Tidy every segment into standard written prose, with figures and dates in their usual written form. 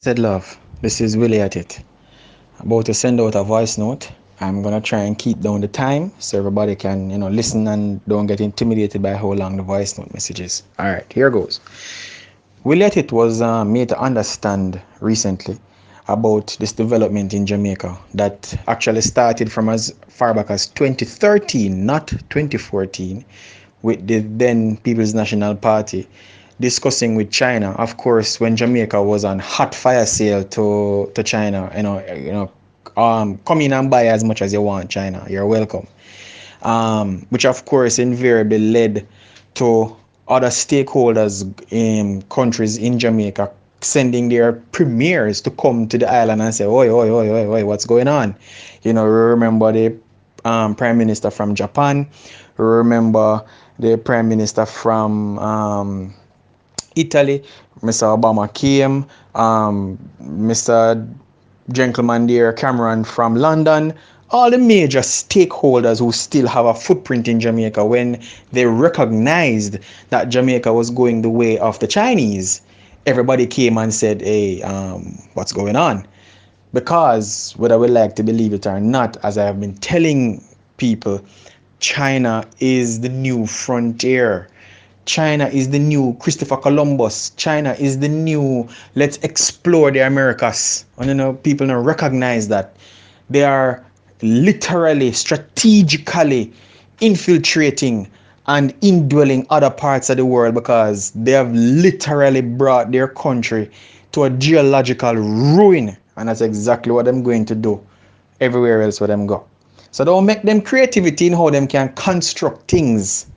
Said love, this is Willie at it. About to send out a voice note. I'm gonna try and keep down the time so everybody can, listen and don't get intimidated by how long the voice note message is. Alright, here goes. Willie at it was made to understand recently about this development in Jamaica that actually started from as far back as 2013, not 2014, with the then People's National Party discussing with China. Of course, when Jamaica was on hot fire sale to China, come in and buy as much as you want, China. You're welcome. Which of course invariably led to other stakeholders in countries in Jamaica sending their premiers to come to the island and say, oi, oi, oi, oi, oi, what's going on? Remember the prime minister from Japan, remember the prime minister from Italy, Mr. Obama came, Mr. Gentleman there, Cameron from London, all the major stakeholders who still have a footprint in Jamaica when they recognized that Jamaica was going the way of the Chinese, everybody came and said, hey, what's going on? Because whether we like to believe it or not, as I have been telling people, China is the new frontier. China is the new Christopher Columbus. China is the new let's explore the Americas. And people don't recognize that they are literally, strategically infiltrating and indwelling other parts of the world because they have literally brought their country to a geological ruin. And that's exactly what I'm going to do everywhere else where them go. So don't make them creativity in how them can construct things,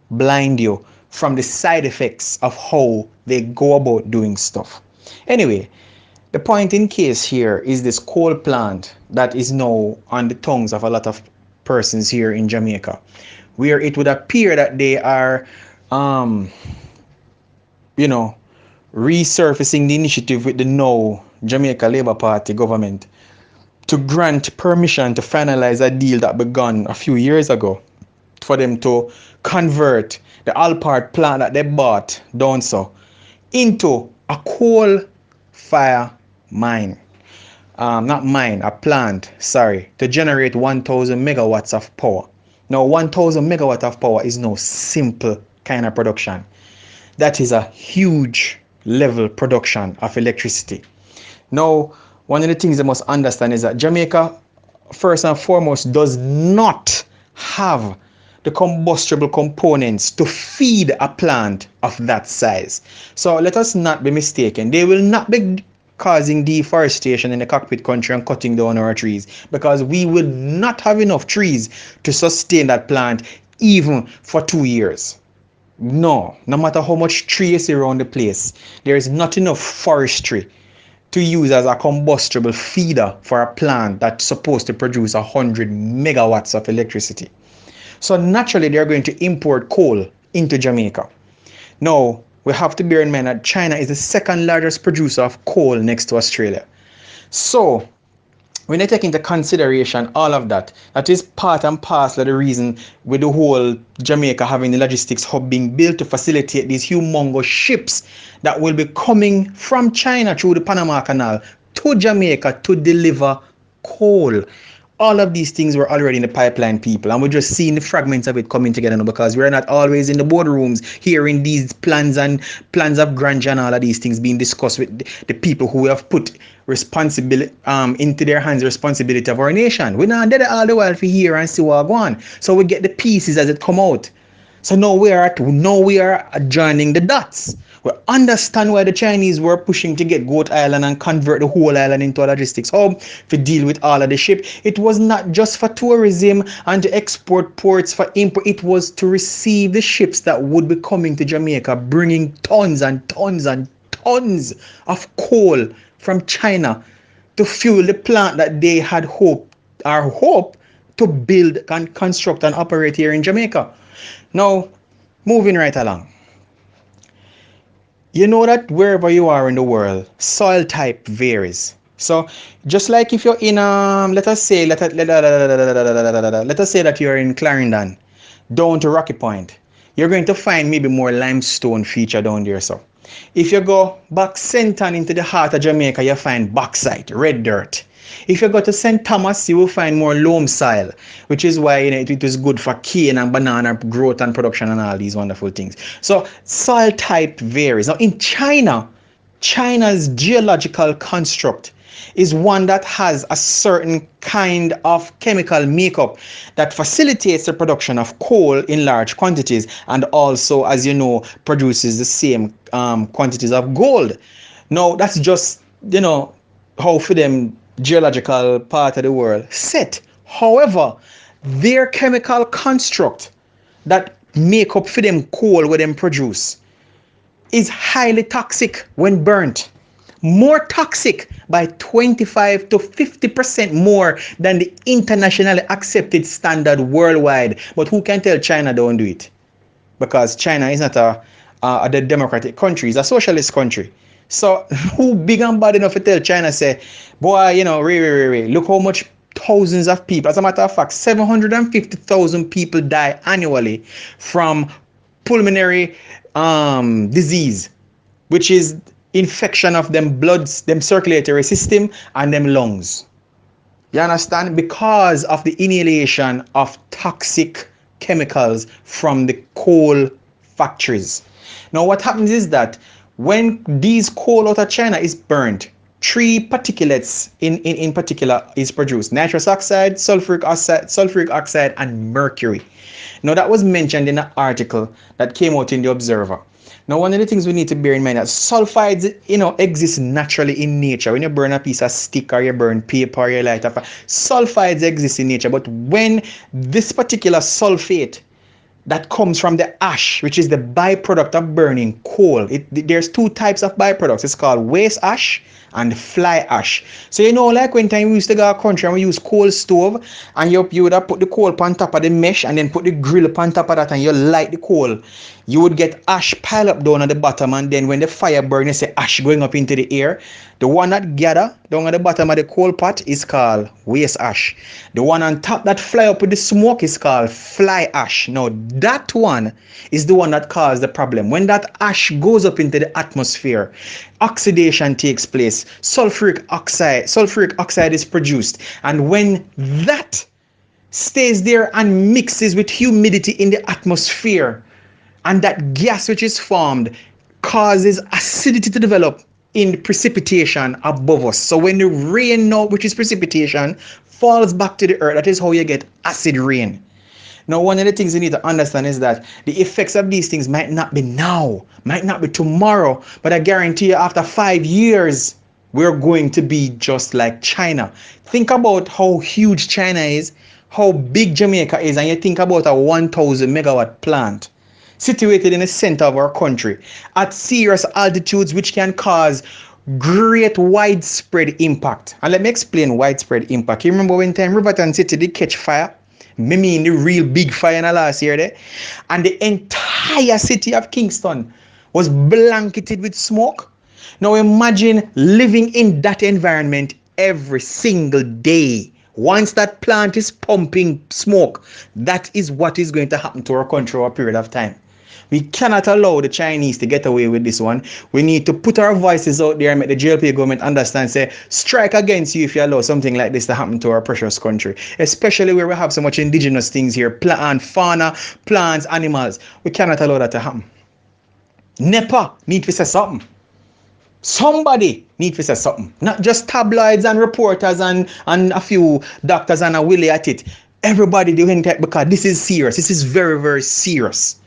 blind you from the side effects of how they go about doing stuff. Anyway, the point in case here is this coal plant that is now on the tongues of a lot of persons here in Jamaica, where it would appear that they are, resurfacing the initiative with the now Jamaica Labour Party government to grant permission to finalize a deal that began a few years ago for them to convert the Alpart plant that they bought down so into a coal fire mine. Not mine, a plant, sorry, to generate 1,000 megawatts of power. Now, 1,000 megawatt of power is no simple kind of production. That is a huge level production of electricity. Now, one of the things they must understand is that Jamaica, first and foremost, does not have the combustible components to feed a plant of that size. So let us not be mistaken. They will not be causing deforestation in the cockpit country and cutting down our trees because we will not have enough trees to sustain that plant even for 2 years. No matter how much tree you see around the place, there is not enough forestry to use as a combustible feeder for a plant that's supposed to produce 100 megawatts of electricity. So naturally, they're going to import coal into Jamaica. Now, we have to bear in mind that China is the second largest producer of coal next to Australia. So, when you take into consideration all of that, that is part and parcel of the reason with the whole Jamaica having the logistics hub being built to facilitate these humongous ships that will be coming from China through the Panama Canal to Jamaica to deliver coal. All of these things were already in the pipeline, people, and we're just seeing the fragments of it coming together now because we're not always in the boardrooms hearing these plans of grandeur and all of these things being discussed with the people who have put responsibility into their hands, the responsibility of our nation. We're not there all the while for hear and see what go on. So we get the pieces as it come out. So now we are joining the dots. We understand why the Chinese were pushing to get Goat Island and convert the whole island into a logistics hub to deal with all of the ship. It was not just for tourism and to export ports for import. It was to receive the ships that would be coming to Jamaica, bringing tons and tons and tons of coal from China to fuel the plant that they had hope to build and construct and operate here in Jamaica. Now, moving right along. You know that wherever you are in the world, soil type varies. So, just like if you're in let us say that you're in Clarendon, down to Rocky Point, you're going to find maybe more limestone feature down there. So if you go back center into the heart of Jamaica, you find bauxite, red dirt. If you go to St. Thomas, you will find more loam soil, which is why it is good for cane and banana growth and production and all these wonderful things. So soil type varies. Now in China, China's geological construct is one that has a certain kind of chemical makeup that facilitates the production of coal in large quantities and also, as you know, produces the same quantities of gold. Now, that's just, how for them geological part of the world set. However, their chemical construct that make up for them coal where them produce is highly toxic when burnt. More toxic by 25 to 50% more than the internationally accepted standard worldwide. But who can tell China don't do it? Because China is not a democratic country, it's a socialist country. So who big and bad enough to tell China say, boy, look how much thousands of people, as a matter of fact, 750,000 people die annually from pulmonary disease, which is infection of them bloods, them circulatory system and them lungs. You understand? Because of the inhalation of toxic chemicals from the coal factories. Now what happens is that when these coal out of China is burnt, three particulates in particular is produced: nitrous oxide, sulfuric oxide, and mercury. Now that was mentioned in an article that came out in the Observer. Now, one of the things we need to bear in mind that sulfides, exist naturally in nature. When you burn a piece of stick or you burn paper or you light a fire, sulfides exist in nature. But when this particular sulfate that comes from the ash, which is the byproduct of burning coal, there's two types of byproducts. It's called waste ash and fly ash. So like when time we used to go to a country and we use coal stove, and you would have put the coal on top of the mesh and then put the grill on top of that and you light the coal, you would get ash pile up down at the bottom, and then when the fire burns, you see ash going up into the air. The one that gather down at the bottom of the coal pot is called waste ash. The one on top that fly up with the smoke is called fly ash. Now that one is the one that causes the problem. When that ash goes up into the atmosphere, oxidation takes place, sulfuric oxide is produced, and when that stays there and mixes with humidity in the atmosphere, and that gas which is formed causes acidity to develop in precipitation above us. So when the rain now, which is precipitation, falls back to the earth, that is how you get acid rain. Now, one of the things you need to understand is that the effects of these things might not be now, might not be tomorrow, but I guarantee you after 5 years, we're going to be just like China. Think about how huge China is, how big Jamaica is, and you think about a 1,000 megawatt plant situated in the center of our country at serious altitudes, which can cause great widespread impact. And let me explain widespread impact. You remember when time Riverton City did catch fire? Me mean the real big fire in the last year there, and the entire city of Kingston was blanketed with smoke. Now imagine living in that environment every single day. Once that plant is pumping smoke, that is what is going to happen to our country over a period of time. We cannot allow the Chinese to get away with this one. We need to put our voices out there and make the JLP government understand, say, strike against you if you allow something like this to happen to our precious country, especially where we have so much indigenous things here, plant, fauna, plants, animals. We cannot allow that to happen. NEPA need to say something. Somebody need to say something. Not just tabloids and reporters and a few doctors and a willy at it. Everybody doing that, because this is serious. This is very, very serious.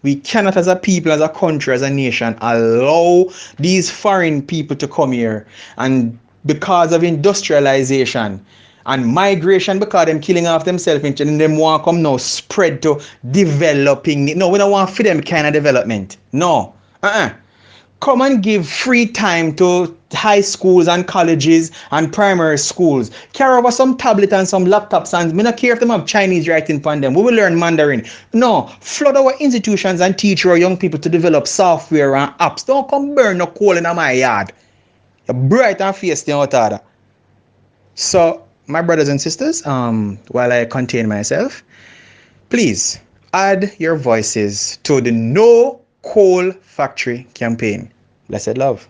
We cannot, as a people, as a country, as a nation, allow these foreign people to come here, and because of industrialization and migration, because them killing off themselves, and them want to come now spread to developing. No, we don't want for them kind of development. No. Come and give free time to high schools and colleges and primary schools. Carry over some tablet and some laptops, and me not care if them have Chinese writing upon them. We will learn Mandarin. No, flood our institutions and teach our young people to develop software and apps. Don't come burn no coal in my yard. You're bright and fierce out of that. So, my brothers and sisters, while I contain myself, please, Add your voices to the No Coal Factory campaign. Blessed love.